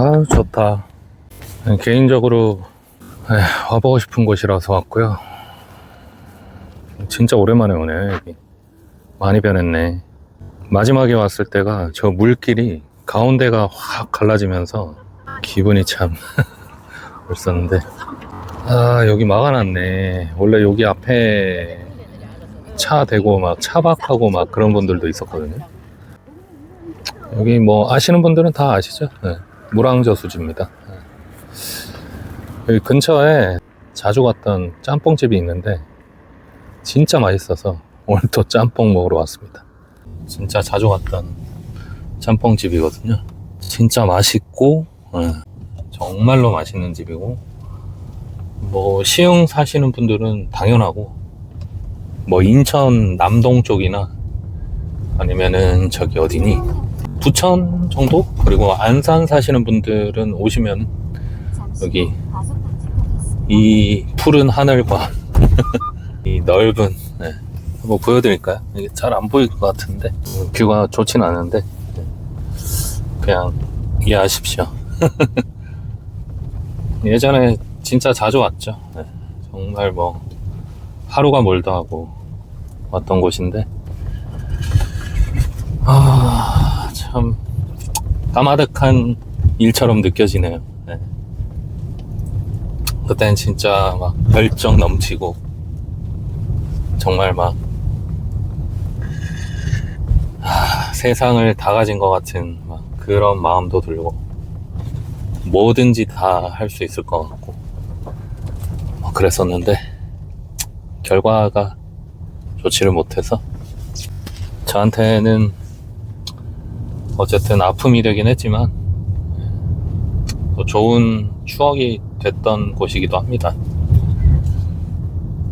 아, 좋다. 개인적으로 와보고 싶은 곳이라서 왔고요. 진짜 오랜만에 오네. 여기 많이 변했네. 마지막에 왔을 때가 저 물길이 가운데가 확 갈라지면서 기분이 참 그랬었는데, 아, 여기 막아놨네. 원래 여기 앞에 차 대고 막 차박하고 막 그런 분들도 있었거든요. 여기 뭐 아시는 분들은 다 아시죠? 네. 물왕저수지입니다. 여기 근처에 자주 갔던 짬뽕집이 있는데 진짜 맛있어서 오늘 또 짬뽕 먹으러 왔습니다. 진짜 자주 갔던 짬뽕집이거든요. 진짜 맛있고 정말로 맛있는 집이고, 뭐 시흥 사시는 분들은 당연하고, 뭐 인천 남동 쪽이나 아니면은 저기 어디니 부천 정도? 그리고 안산 사시는 분들은 오시면 여기 이 푸른 하늘과 이 넓은, 한번 보여드릴까요? 이게 잘 안 보일 것 같은데 뷰가 좋진 않은데 그냥 이해하십시오. 예전에 진짜 자주 왔죠. 정말 뭐 하루가 멀다 하고 왔던 곳인데, 참 까마득한 일처럼 느껴지네요. 그땐 진짜 막 열정 넘치고 정말 막 세상을 다 가진 것 같은 막 그런 마음도 들고, 뭐든지 다 할 수 있을 것 같고 뭐 그랬었는데 결과가 좋지를 못해서 저한테는 어쨌든 아픔이 되긴 했지만 또 좋은 추억이 됐던 곳이기도 합니다.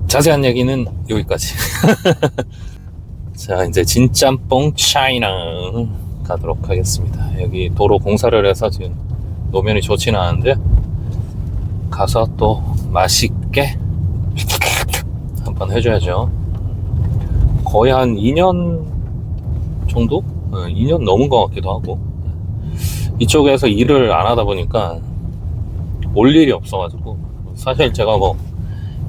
자세한 얘기는 여기까지. 자, 이제 진짬뽕 차이나 가도록 하겠습니다. 여기 도로 공사를 해서 지금 노면이 좋지는 않은데 가서 또 맛있게 한번 해줘야죠. 거의 한 2년 정도? 2년 넘은 것 같기도 하고, 이쪽에서 일을 안 하다 보니까 올 일이 없어가지고, 사실 제가 뭐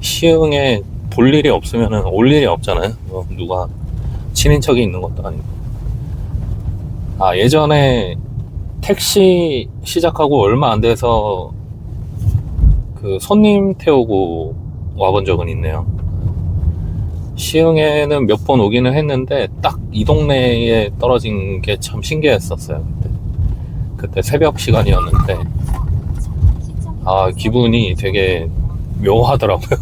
시흥에 볼 일이 없으면 올 일이 없잖아요. 뭐 누가 친인척이 있는 것도 아니고. 예전에 택시 시작하고 얼마 안 돼서 그 손님 태우고 와본 적은 있네요. 시흥에는 몇 번 오기는 했는데 딱 이 동네에 떨어진 게 참 신기했었어요. 그때 새벽 시간이었는데 기분이 되게 묘하더라고요.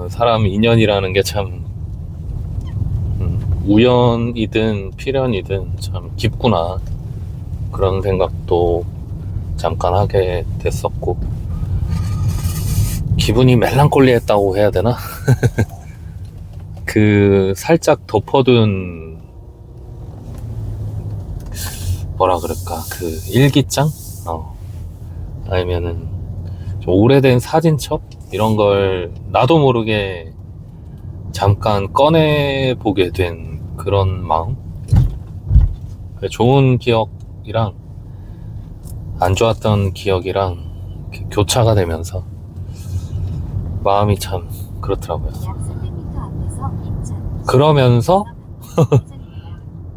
사람 인연이라는 게 참 우연이든 필연이든 참 깊구나, 그런 생각도 잠깐 하게 됐었고, 기분이 멜랑콜리했다고 해야 되나? 그 살짝 덮어둔, 뭐라 그럴까, 그 일기장? 아니면은 좀 오래된 사진첩? 이런 걸 나도 모르게 잠깐 꺼내보게 된 그런 마음? 좋은 기억이랑 안 좋았던 기억이랑 교차가 되면서 마음이 참 그렇더라고요. 그러면서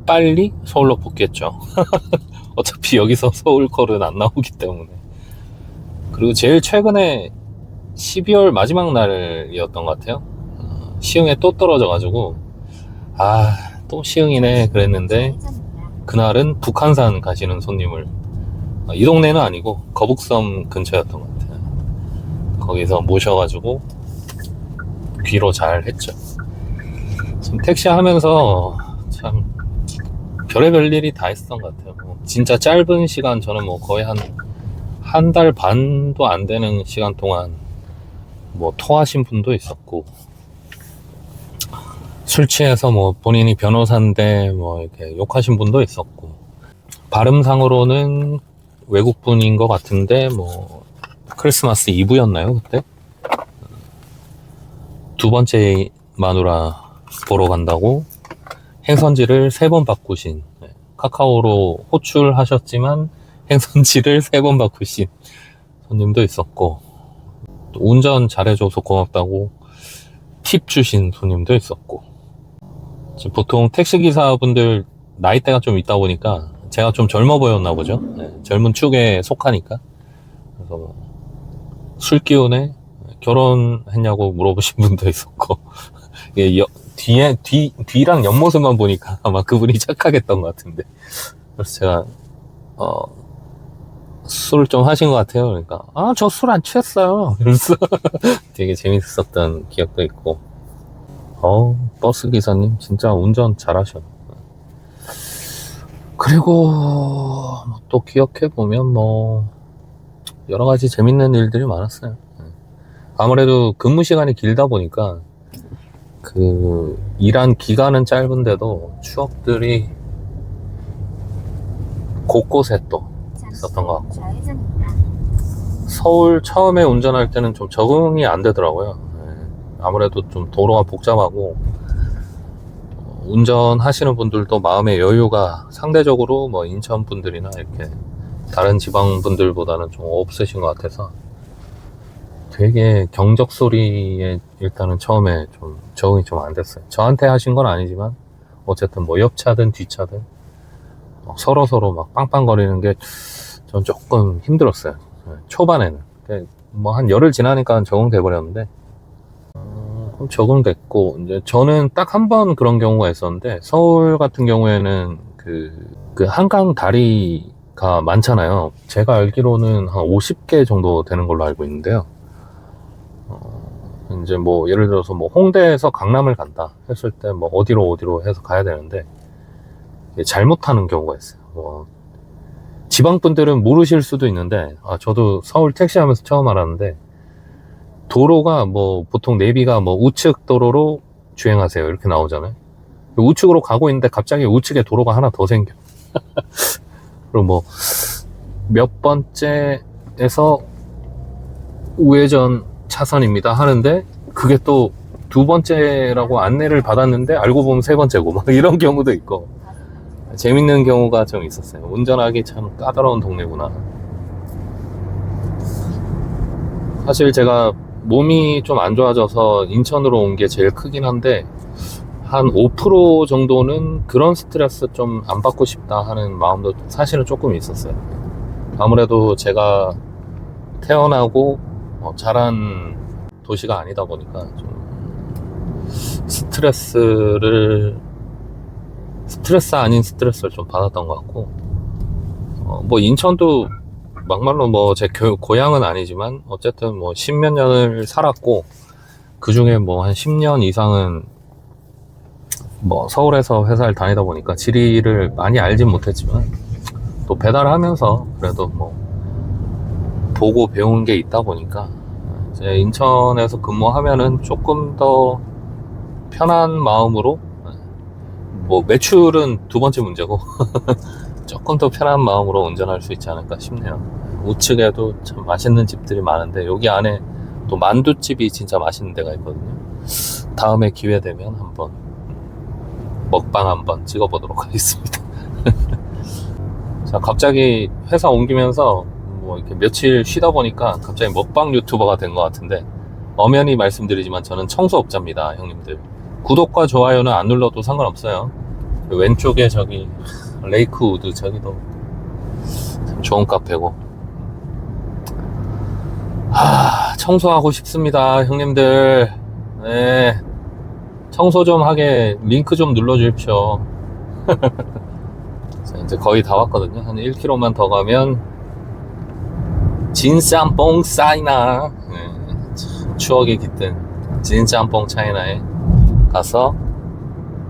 빨리 서울로 복귀했죠. 어차피 여기서 서울콜은 안 나오기 때문에. 그리고 제일 최근에 12월 마지막 날이었던 것 같아요. 시흥에 또 떨어져가지고 또 시흥이네 그랬는데, 그날은 북한산 가시는 손님을, 이 동네는 아니고 거북섬 근처였던 것 같아요. 거기서 모셔가지고 귀로 잘 했죠. 지금 택시 하면서 참 별의별 일이 다 있었던 것 같아요. 진짜 짧은 시간, 저는 뭐 거의 한 달 반도 안 되는 시간 동안 뭐 토하신 분도 있었고, 술 취해서 뭐 본인이 변호사인데 뭐 이렇게 욕하신 분도 있었고, 발음상으로는 외국분인 것 같은데 뭐 크리스마스 이브였나요 그때? 두 번째 마누라 보러 간다고 행선지를 3번 바꾸신, 카카오로 호출하셨지만 행선지를 3번 바꾸신 손님도 있었고, 또 운전 잘해줘서 고맙다고 팁 주신 손님도 있었고, 지금 보통 택시기사분들 나이대가 좀 있다 보니까 제가 좀 젊어 보였나 보죠. 네, 젊은 축에 속하니까. 그래서 술 기운에 결혼했냐고 물어보신 분도 있었고, 이게 뒤랑 옆모습만 보니까 아마 그분이 착하겠던 것 같은데. 그래서 제가, 술을 좀 하신 것 같아요. 그러니까, 저 술 안 취했어요. 이러면서 되게 재밌었던 기억도 있고. 버스 기사님 진짜 운전 잘하셔. 그리고 또 기억해보면 여러 가지 재밌는 일들이 많았어요. 아무래도 근무 시간이 길다 보니까 일한 기간은 짧은데도 추억들이 곳곳에 또 있었던 것 같고, 서울 처음에 운전할 때는 좀 적응이 안 되더라고요. 아무래도 좀 도로가 복잡하고, 운전하시는 분들도 마음의 여유가 상대적으로 인천 분들이나 이렇게 다른 지방 분들보다는 좀 없으신 것 같아서 되게 경적 소리에 일단은 처음에 좀 적응이 좀 안 됐어요. 저한테 하신 건 아니지만 어쨌든 옆차든 뒤차든 서로 막 빵빵거리는 게 전 조금 힘들었어요. 초반에는. 한 열흘 지나니까 적응돼 버렸는데, 적응됐고, 이제 저는 딱 한 번 그런 경우가 있었는데, 서울 같은 경우에는 그 한강 다리가 많잖아요. 제가 알기로는 한 50개 정도 되는 걸로 알고 있는데요. 이제 예를 들어서 홍대에서 강남을 간다 했을 때 어디로 해서 가야 되는데, 잘못하는 경우가 있어요. 지방 분들은 모르실 수도 있는데, 저도 서울 택시 하면서 처음 알았는데, 도로가 보통 내비가 우측 도로로 주행하세요 이렇게 나오잖아요. 우측으로 가고 있는데 갑자기 우측에 도로가 하나 더 생겨. 그리고 몇 번째에서 우회전 차선입니다 하는데, 그게 또 두 번째라고 안내를 받았는데 알고 보면 세 번째고 이런 경우도 있고, 재밌는 경우가 좀 있었어요. 운전하기 참 까다로운 동네구나. 사실 제가 몸이 좀 안 좋아져서 인천으로 온 게 제일 크긴 한데, 한 5% 정도는 그런 스트레스 좀 안 받고 싶다 하는 마음도 사실은 조금 있었어요. 아무래도 제가 태어나고 자란 도시가 아니다 보니까 좀 스트레스 아닌 스트레스를 좀 받았던 것 같고, 인천도 막말로 제 고향은 아니지만 어쨌든 십몇 년을 살았고, 그 중에 한 10년 이상은 서울에서 회사를 다니다 보니까 지리를 많이 알진 못했지만, 또 배달하면서 그래도 보고 배운 게 있다 보니까 이제 인천에서 근무하면은 조금 더 편한 마음으로, 매출은 두 번째 문제고 조금 더 편한 마음으로 운전할 수 있지 않을까 싶네요. 우측에도 참 맛있는 집들이 많은데, 여기 안에 또 만두집이 진짜 맛있는 데가 있거든요. 다음에 기회 되면 한번 먹방 한번 찍어보도록 하겠습니다. 자, 갑자기 회사 옮기면서 이렇게 며칠 쉬다 보니까 갑자기 먹방 유튜버가 된 것 같은데, 엄연히 말씀드리지만 저는 청소업자입니다, 형님들. 구독과 좋아요는 안 눌러도 상관없어요. 왼쪽에 저기 레이크우드, 저기도 참 좋은 카페고. 청소하고 싶습니다, 형님들. 네, 청소 좀 하게 링크 좀 눌러주십시오. 자, 이제 거의 다 왔거든요. 한 1km만 더 가면 진짬뽕 사이나, 추억이 깃든 진짬뽕 차이나에 가서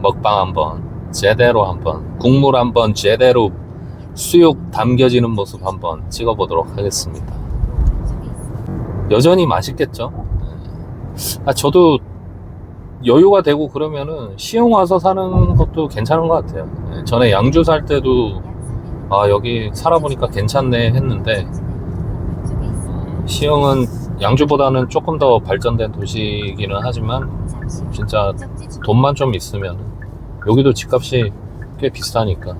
먹방 한번 제대로, 한번 국물 한번 제대로 수육 담겨지는 모습 한번 찍어보도록 하겠습니다. 여전히 맛있겠죠. 저도 여유가 되고 그러면은 시흥 와서 사는 것도 괜찮은 것 같아요. 전에 양주 살 때도 여기 살아보니까 괜찮네 했는데, 시흥은 양주보다는 조금 더 발전된 도시이기는 하지만 진짜 돈만 좀 있으면 여기도 집값이 꽤 비싸니까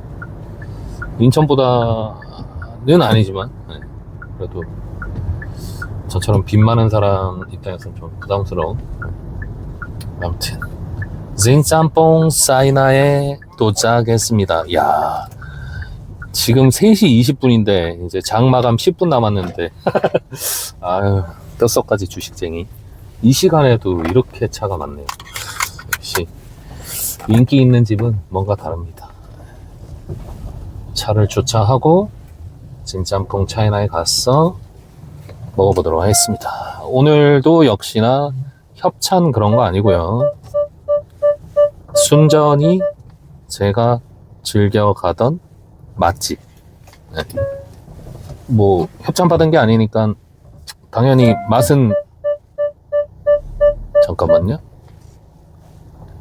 인천보다는 아니지만 네. 그래도 저처럼 빚 많은 사람 입장에서는 좀 부담스러운. 아무튼 징짬뽕 사이나에 도착했습니다. 야, 지금 3시 20분인데 이제 장 마감 10분 남았는데 아유, 뼛속까지 주식쟁이. 이 시간에도 이렇게 차가 많네요. 역시 인기 있는 집은 뭔가 다릅니다. 차를 주차하고 진짬뽕 차이나에 가서 먹어보도록 하겠습니다. 오늘도 역시나 협찬 그런 거 아니고요. 순전히 제가 즐겨 가던 맛집. 네. 뭐 협찬 받은 게 아니니까 당연히 맛은, 잠깐만요.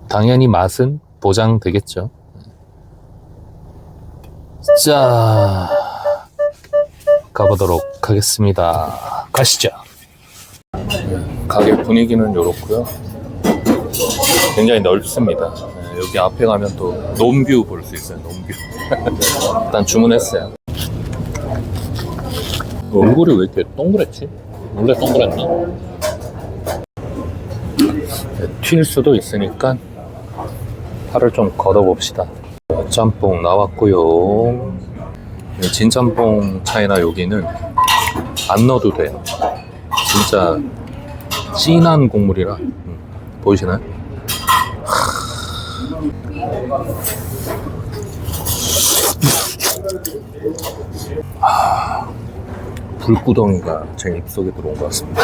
당연히 맛은 보장되겠죠. 자, 가보도록 하겠습니다. 가시죠. 가게 분위기는 이렇고요. 굉장히 넓습니다. 여기 앞에 가면 또 논뷰 볼 수 있어요. 논뷰. 일단 주문했어요. 얼굴이 왜 이렇게 동그랬지? 원래 동그랬나? 튈 수도 있으니까 팔을 좀 걷어봅시다. 짬뽕 나왔고요. 진짬뽕 차이나 여기는 안 넣어도 돼요. 진짜 진한 국물이라. 보이시나요? 불구덩이가 제 입속에 들어온 것 같습니다.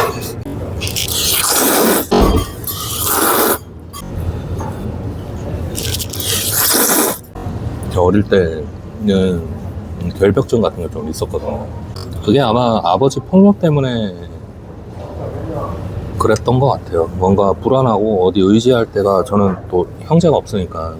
저 어릴 때는 결벽증 같은 게 좀 있었거든요. 그게 아마 아버지 폭력 때문에 그랬던 것 같아요. 뭔가 불안하고 어디 의지할 때가, 저는 또 형제가 없으니까